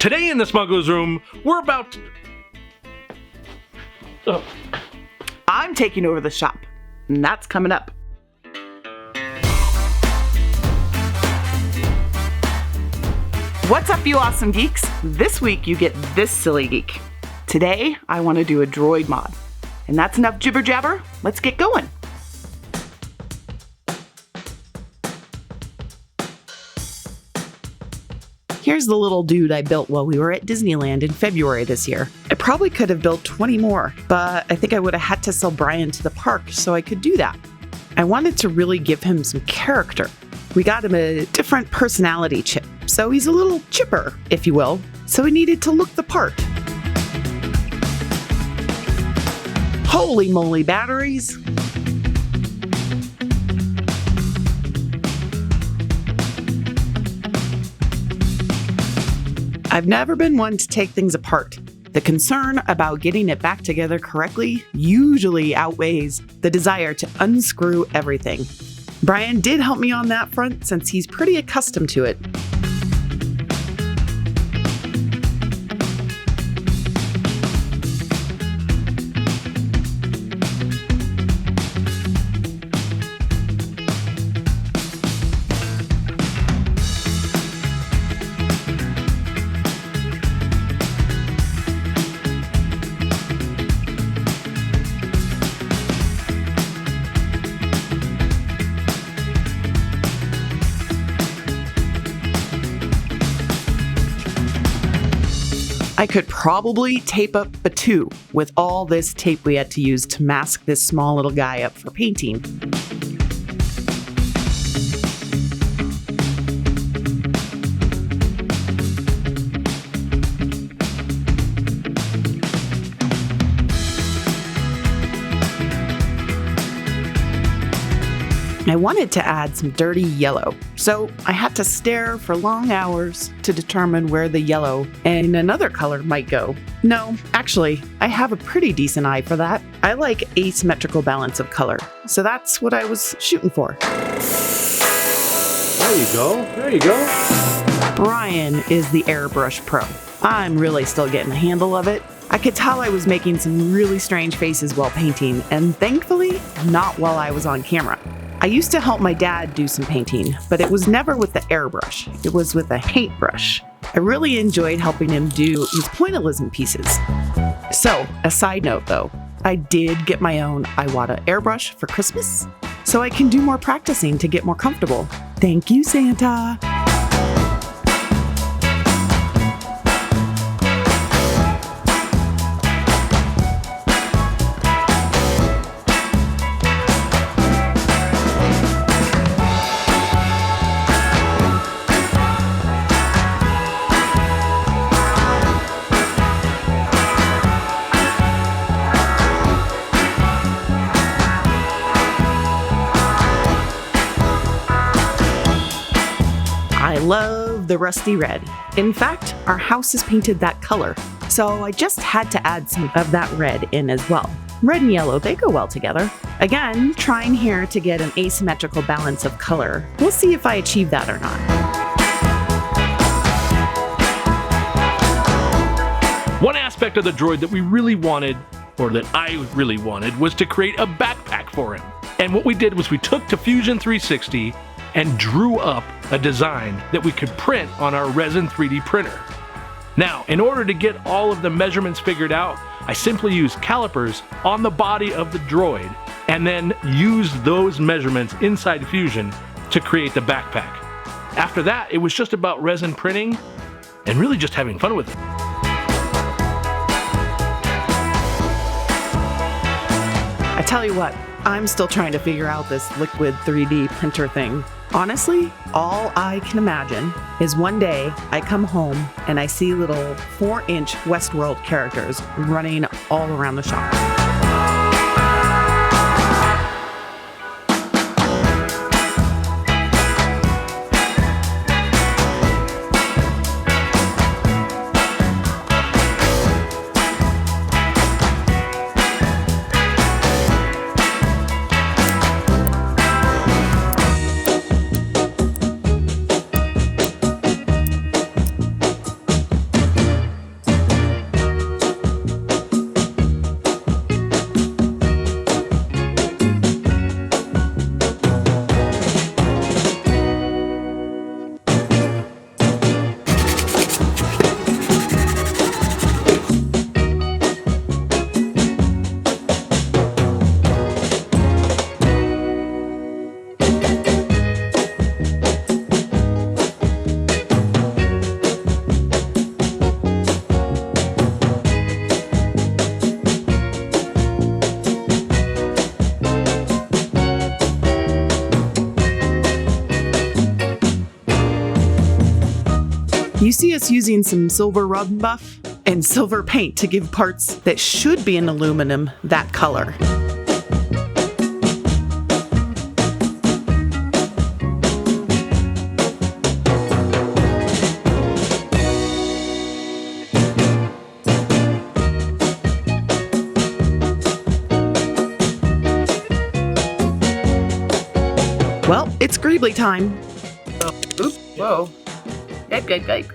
Today in the Smugglers Room, we're about to... I'm taking over the shop, and that's coming up. What's up, you awesome geeks? This week you get this silly geek. Today, I want to do a droid mod. And that's enough jibber jabber. Let's get going. Here's the little dude I built while we were at Disneyland in February this year. I probably could have built 20 more, but I think I would have had to sell Brian to the park so I could do that. I wanted to really give him some character. We got him a different personality chip, so he's a little chipper, if you will, so he needed to look the part. Holy moly batteries! I've never been one to take things apart. The concern about getting it back together correctly usually outweighs the desire to unscrew everything. Brian did help me on that front since he's pretty accustomed to it. I could probably tape up a 2 with all this tape we had to use to mask this small little guy up for painting. I wanted to add some dirty yellow, so I had to stare for long hours to determine where the yellow and another color might go. No, actually, I have a pretty decent eye for that. I like asymmetrical balance of color, so that's what I was shooting for. There you go, there you go. Brian is the airbrush pro. I'm really still getting the handle of it. I could tell I was making some really strange faces while painting, and thankfully, not while I was on camera. I used to help my dad do some painting, but it was never with the airbrush. It was with a paintbrush. I really enjoyed helping him do his pointillism pieces. So, a side note though, I did get my own Iwata airbrush for Christmas, so I can do more practicing to get more comfortable. Thank you, Santa! I love the rusty red. In fact, our house is painted that color, so I just had to add some of that red in as well. Red and yellow, they go well together. Again, trying here to get an asymmetrical balance of color. We'll see if I achieve that or not. One aspect of the droid that we really wanted, or that I really wanted, was to create a backpack for him. And what we did was we took to Fusion 360 and drew up a design that we could print on our resin 3D printer. Now, in order to get all of the measurements figured out, I simply used calipers on the body of the droid and then used those measurements inside Fusion to create the backpack. After that, it was just about resin printing and really just having fun with it. I tell you what, I'm still trying to figure out this liquid 3D printer thing. Honestly, all I can imagine is one day I come home and I see little 4-inch Westworld characters running all around the shop. just using some silver rub buff and silver paint to give parts that should be in aluminum that color. Well, it's Greebly time. Oops, whoa. Yike.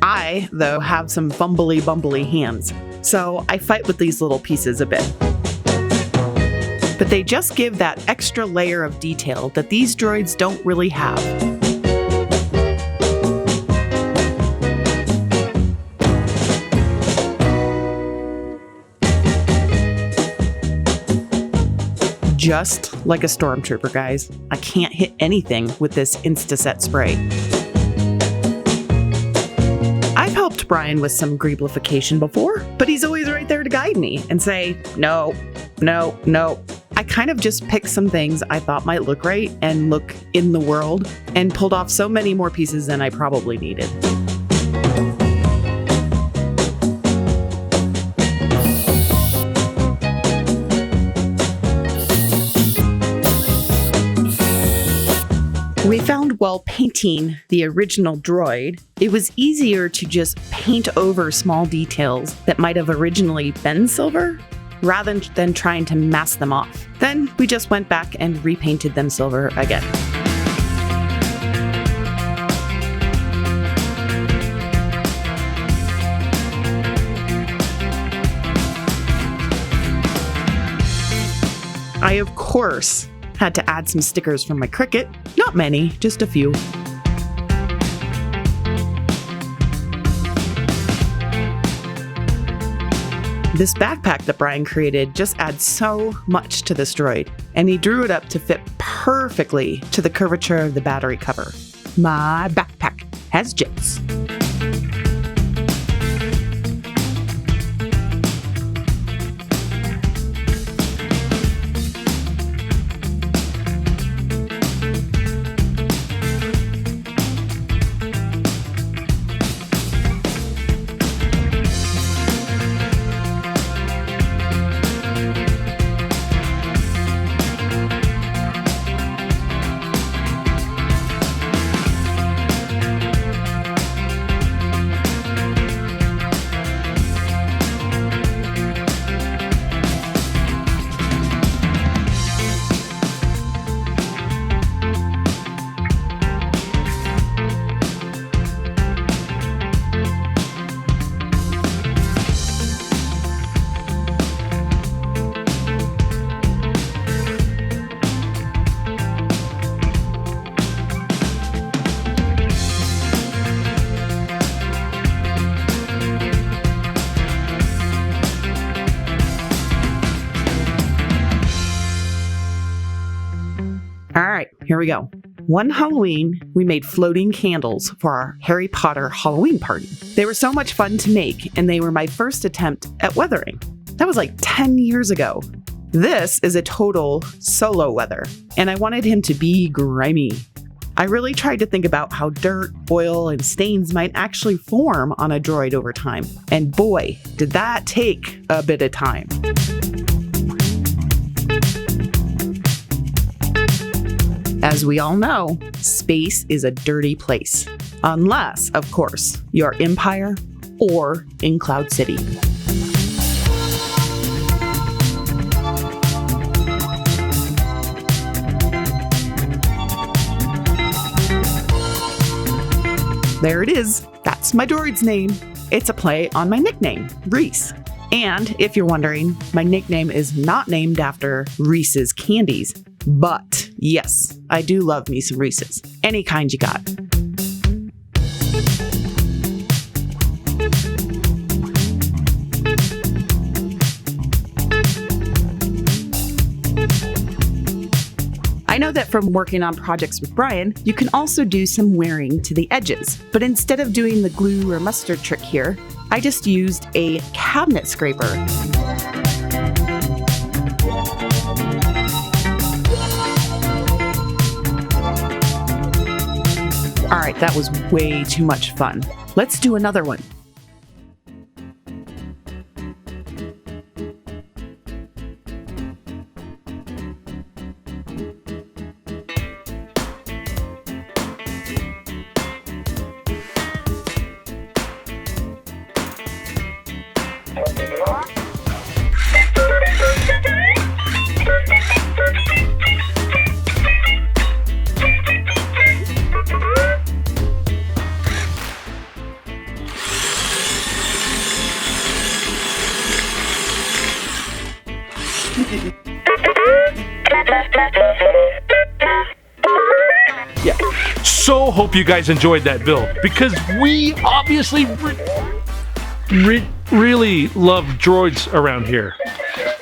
I, though, have some fumbly-bumbly hands, so I fight with these little pieces a bit. But they just give that extra layer of detail that these droids don't really have. Just like a stormtrooper, guys. I can't hit anything with this Instaset spray. I've helped Brian with some greeblification before, but he's always right there to guide me and say, no. I kind of just picked some things I thought might look right and look in the world, and pulled off so many more pieces than I probably needed. We found while painting the original droid, it was easier to just paint over small details that might have originally been silver, rather than trying to mask them off. Then we just went back and repainted them silver again. I, of course, had to add some stickers from my Cricut. Not many, just a few. This backpack that Brian created just adds so much to this droid, and he drew it up to fit perfectly to the curvature of the battery cover. My backpack has jets. All right, here we go. One Halloween, we made floating candles for our Harry Potter Halloween party. They were so much fun to make, and they were my first attempt at weathering. That was like 10 years ago. This is a total solo weather, and I wanted him to be grimy. I really tried to think about how dirt, oil, and stains might actually form on a droid over time. And boy, did that take a bit of time. As we all know, space is a dirty place. Unless, of course, you're Empire or in Cloud City. There it is. That's my droid's name. It's a play on my nickname, Reese. And if you're wondering, my nickname is not named after Reese's candies. But yes, I do love me some Reese's. Any kind you got. I know that from working on projects with Brian, you can also do some wearing to the edges. But instead of doing the glue or mustard trick here, I just used a cabinet scraper. All right, that was way too much fun. Let's do another one. Yeah. So hope you guys enjoyed that build, because we obviously really love droids around here.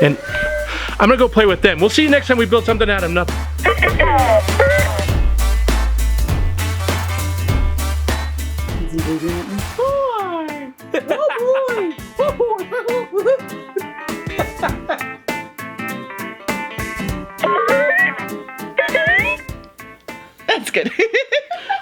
And I'm gonna go play with them. We'll see you next time we build something out of nothing. Is he losing it? Oh boy! That's good.